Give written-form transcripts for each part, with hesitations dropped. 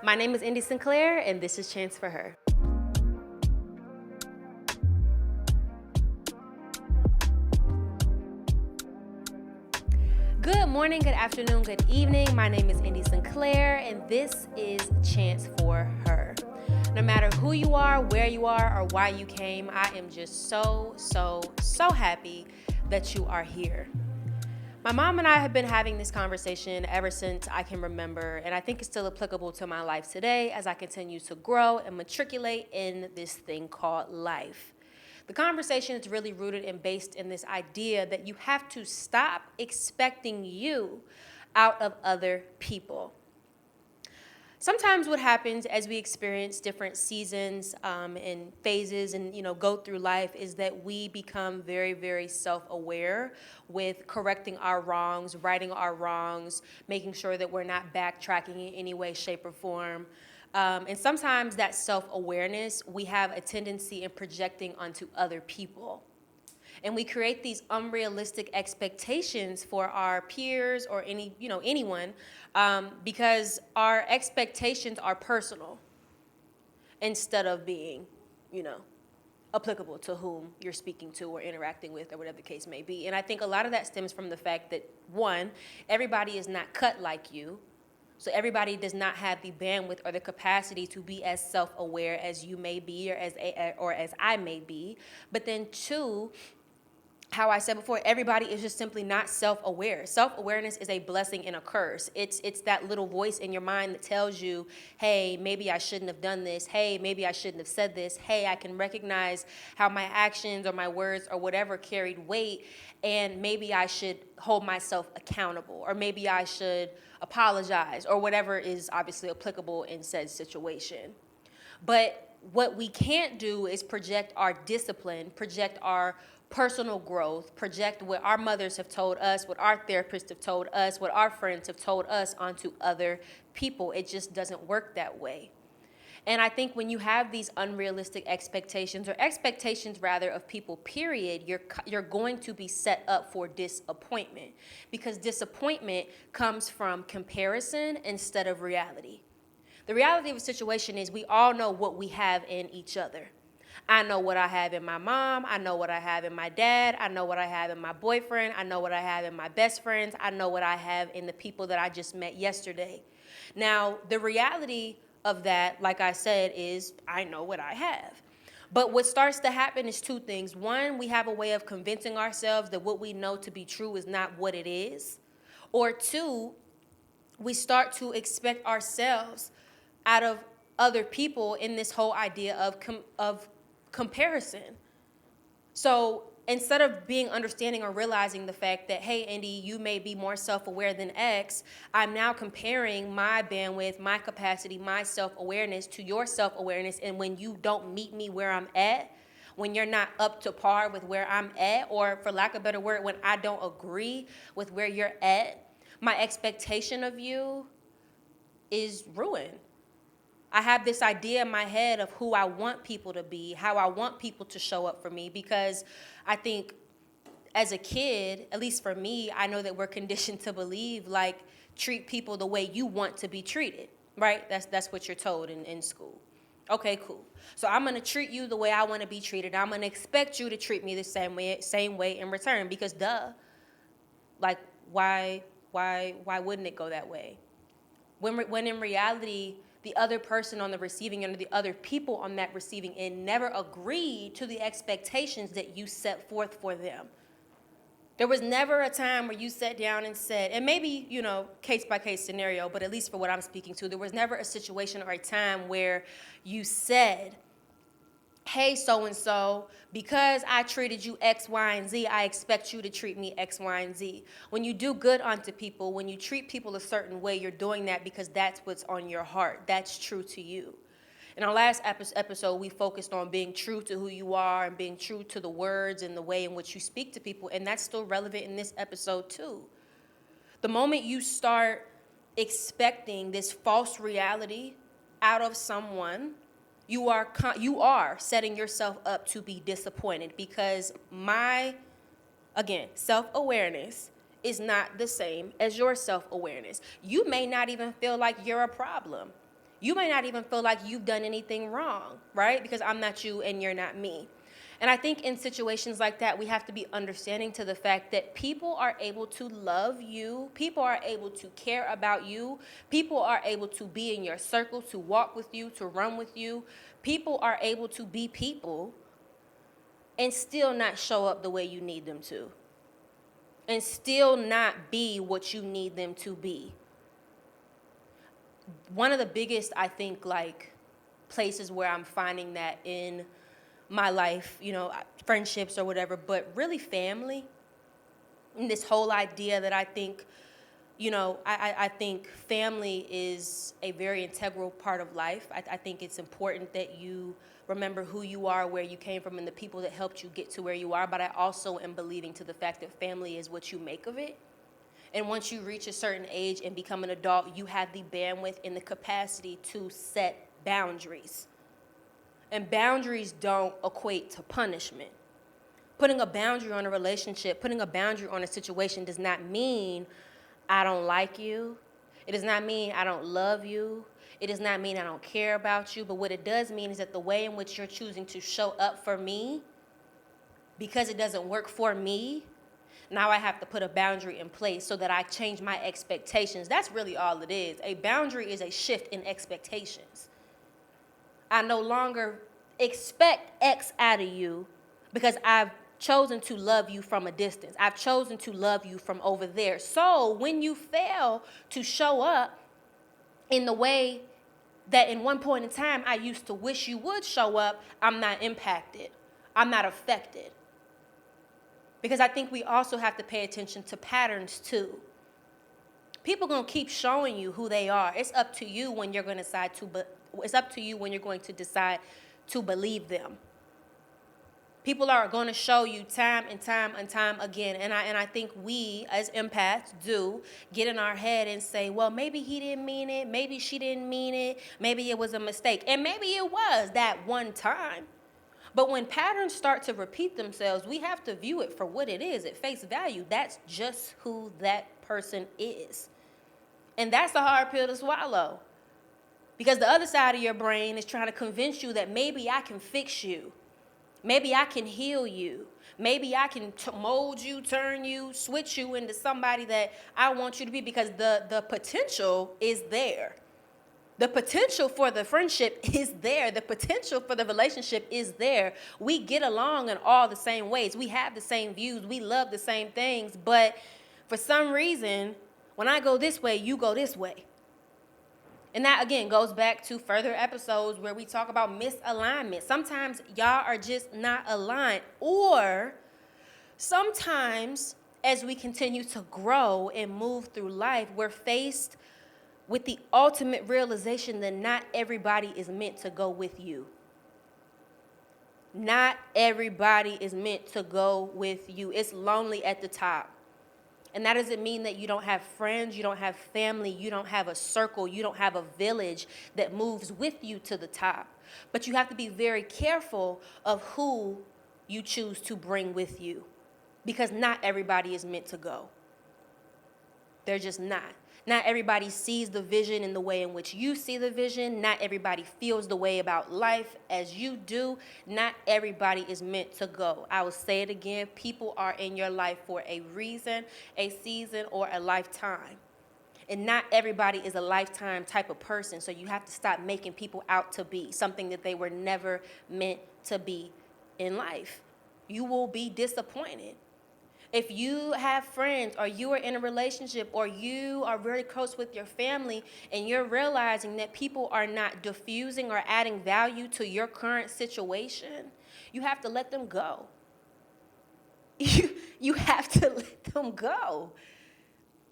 My name is Indi Sinclair, and this is Chance for Her. Good morning, good afternoon, good evening. My name is Indi Sinclair, and this is Chance for Her. No matter who you are, where you are, or why you came, I am just so happy that you are here. My mom and I have been having this conversation ever since I can remember, and I think it's still applicable to my life today as I continue to grow and matriculate in this thing called life. The conversation is really rooted and based in this idea that you have to stop expecting you out of other people. Sometimes what happens as we experience different seasons and phases and go through life is that we become very self-aware with correcting our wrongs, righting our wrongs, making sure that we're not backtracking in any way, shape, or form. And sometimes that self-awareness we have a tendency in projecting onto other people. And we create these unrealistic expectations for our peers or anyone, because our expectations are personal instead of being, applicable to whom you're speaking to or interacting with or whatever the case may be. And I think a lot of that stems from the fact that, one, everybody is not cut like you. So everybody does not have the bandwidth or the capacity to be as self-aware as you may be or as I may be. But then two, how I said before, everybody is just simply not self-aware. Self-awareness is a blessing and a curse. It's that little voice in your mind that tells you, hey, maybe I shouldn't have done this. Hey, maybe I shouldn't have said this. Hey, I can recognize how my actions or my words or whatever carried weight, and maybe I should hold myself accountable, or maybe I should apologize, or whatever is obviously applicable in said situation. But what we can't do is project our discipline, project our personal growth, project what our mothers have told us, what our therapists have told us, what our friends have told us onto other people. It just doesn't work that way. And I think when you have these unrealistic expectations, or expectations rather of people, period, you're going to be set up for disappointment, because disappointment comes from comparison instead of reality. The reality of the situation is we all know what we have in each other. I know what I have in my mom. I know what I have in my dad. I know what I have in my boyfriend. I know what I have in my best friends. I know what I have in the people that I just met yesterday. Now, the reality of that, like I said, is I know what I have. But what starts to happen is two things. One, we have a way of convincing ourselves that what we know to be true is not what it is. Or two, we start to expect ourselves out of other people in this whole idea of comparison. So instead of being understanding or realizing the fact that, hey, Indi, you may be more self-aware than X, I'm now comparing my bandwidth, my capacity, my self-awareness to your self-awareness. And when you don't meet me where I'm at, when you're not up to par with where I'm at, or for lack of a better word, when I don't agree with where you're at, my expectation of you is ruined. I have this idea in my head of who I want people to be, how I want people to show up for me, because I think as a kid, at least for me, I know that we're conditioned to believe, like, treat people the way you want to be treated, right? That's what you're told in school. Okay, cool. So I'm going to treat you the way I want to be treated. I'm going to expect you to treat me the same way in return, because duh. Like, why wouldn't it go that way? When in reality, the other person on the receiving end, or the other people on that receiving end, never agreed to the expectations that you set forth for them. There was never a time where you sat down and said, and maybe, case by case scenario, but at least for what I'm speaking to, there was never a situation or a time where you said, hey, so-and-so, because I treated you X, Y, and Z, I expect you to treat me X, Y, and Z. When you do good unto people, when you treat people a certain way, you're doing that because that's what's on your heart. That's true to you. In our last episode, we focused on being true to who you are and being true to the words and the way in which you speak to people, and that's still relevant in this episode too. The moment you start expecting this false reality out of someone, you are setting yourself up to be disappointed, because self-awareness is not the same as your self-awareness. You may not even feel like you're a problem. You may not even feel like you've done anything wrong, right? Because I'm not you and you're not me. And I think in situations like that, we have to be understanding to the fact that people are able to love you. People are able to care about you. People are able to be in your circle, to walk with you, to run with you. People are able to be people and still not show up the way you need them to. And still not be what you need them to be. One of the biggest, I think, like, places where I'm finding that in my life, friendships or whatever, but really family. And this whole idea that I think, I think family is a very integral part of life. I think it's important that you remember who you are, where you came from, and the people that helped you get to where you are. But I also am believing to the fact that family is what you make of it. And once you reach a certain age and become an adult, you have the bandwidth and the capacity to set boundaries. And boundaries don't equate to punishment. Putting a boundary on a relationship, putting a boundary on a situation does not mean I don't like you. It does not mean I don't love you. It does not mean I don't care about you. But what it does mean is that the way in which you're choosing to show up for me, because it doesn't work for me, now I have to put a boundary in place so that I change my expectations. That's really all it is. A boundary is a shift in expectations. I no longer expect X out of you because I've chosen to love you from a distance. I've chosen to love you from over there. So when you fail to show up in the way that in one point in time I used to wish you would show up, I'm not impacted. I'm not affected. Because I think we also have to pay attention to patterns too. People going to keep showing you who they are. It's up to you when you're going to decide to believe them. People are going to show you time and time and time again. And I think we as empaths do get in our head and say, well, maybe he didn't mean it. Maybe she didn't mean it. Maybe it was a mistake. And maybe it was that one time. But when patterns start to repeat themselves, we have to view it for what it is at face value. That's just who that person is. And that's a hard pill to swallow. Because the other side of your brain is trying to convince you that maybe I can fix you. Maybe I can heal you. Maybe I can mold you, turn you, switch you into somebody that I want you to be, because the potential is there. The potential for the friendship is there. The potential for the relationship is there. We get along in all the same ways. We have the same views. We love the same things. But for some reason, when I go this way, you go this way. And that, again, goes back to further episodes where we talk about misalignment. Sometimes y'all are just not aligned. Or sometimes as we continue to grow and move through life, we're faced with the ultimate realization that not everybody is meant to go with you. Not everybody is meant to go with you. It's lonely at the top. And that doesn't mean that you don't have friends, you don't have family, you don't have a circle, you don't have a village that moves with you to the top. But you have to be very careful of who you choose to bring with you, because not everybody is meant to go. They're just not. Not everybody sees the vision in the way in which you see the vision. Not everybody feels the way about life as you do. Not everybody is meant to go. I will say it again. People are in your life for a reason, a season, or a lifetime. And not everybody is a lifetime type of person. So you have to stop making people out to be something that they were never meant to be in life. You will be disappointed. If you have friends, or you are in a relationship, or you are very close with your family, and you're realizing that people are not diffusing or adding value to your current situation, you have to let them go. You have to let them go.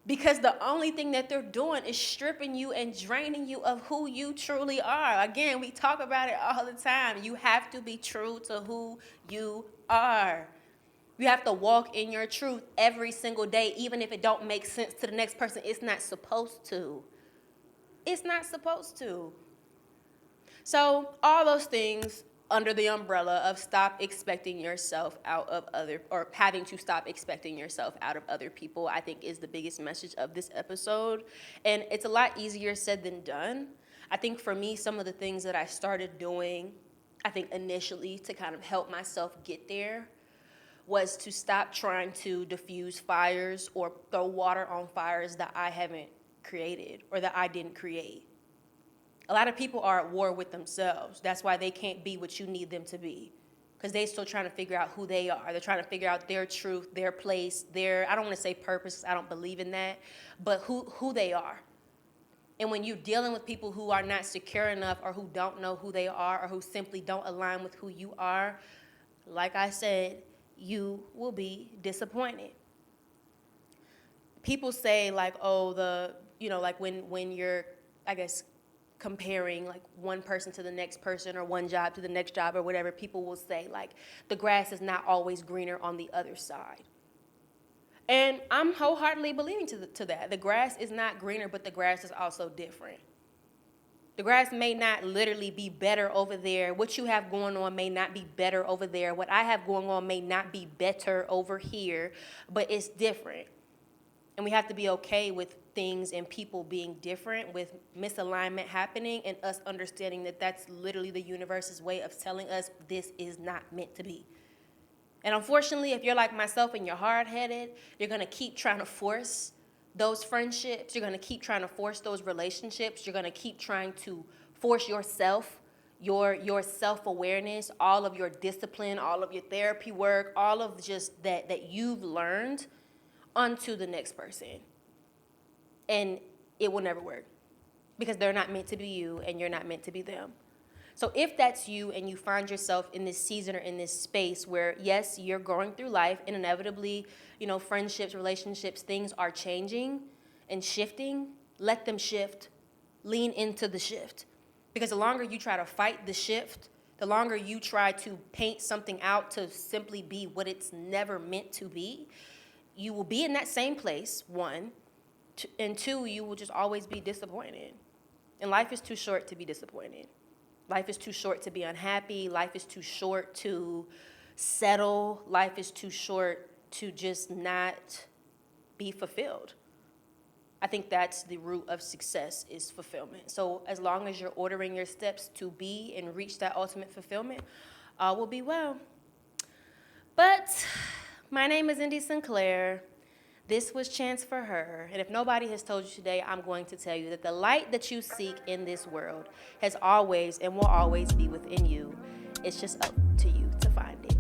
Because the only thing that they're doing is stripping you and draining you of who you truly are. Again, we talk about it all the time. You have to be true to who you are. You have to walk in your truth every single day, even if it don't make sense to the next person. It's not supposed to. It's not supposed to. So all those things under the umbrella of stop expecting yourself out of or having to stop expecting yourself out of other people, I think is the biggest message of this episode. And it's a lot easier said than done. I think for me, some of the things that I started doing, I think initially to kind of help myself get there, was to stop trying to diffuse fires or throw water on fires that I haven't created or that I didn't create. A lot of people are at war with themselves. That's why they can't be what you need them to be, because they're still trying to figure out who they are. They're trying to figure out their truth, their place, their, I don't want to say purpose, I don't believe in that, but who they are. And when you're dealing with people who are not secure enough or who don't know who they are or who simply don't align with who you are, like I said, you will be disappointed. People say like, oh, like when you're, I guess, comparing like one person to the next person or one job to the next job or whatever, people will say like the grass is not always greener on the other side. And I'm wholeheartedly believing to that. The grass is not greener, but the grass is also different. The grass may not literally be better over there. What you have going on may not be better over there. What I have going on may not be better over here, but it's different. And we have to be okay with things and people being different, with misalignment happening, and us understanding that that's literally the universe's way of telling us this is not meant to be. And unfortunately, if you're like myself and you're hard-headed, you're going to keep trying to force those friendships. You're going to keep trying to force those relationships. You're going to keep trying to force yourself, your self-awareness, all of your discipline, all of your therapy work, all of just that you've learned onto the next person. And it will never work because they're not meant to be you and you're not meant to be them. So if that's you and you find yourself in this season or in this space where, yes, you're going through life and inevitably, friendships, relationships, things are changing and shifting, let them shift. Lean into the shift. Because the longer you try to fight the shift, the longer you try to paint something out to simply be what it's never meant to be, you will be in that same place, one, and two, you will just always be disappointed. And life is too short to be disappointed. Life is too short to be unhappy. Life is too short to settle. Life is too short to just not be fulfilled. I think that's the root of success, is fulfillment. So as long as you're ordering your steps to be and reach that ultimate fulfillment, all will be well. But my name is Indi Sinclair. This was Chance for Her. And if nobody has told you today, I'm going to tell you that the light that you seek in this world has always and will always be within you. It's just up to you to find it.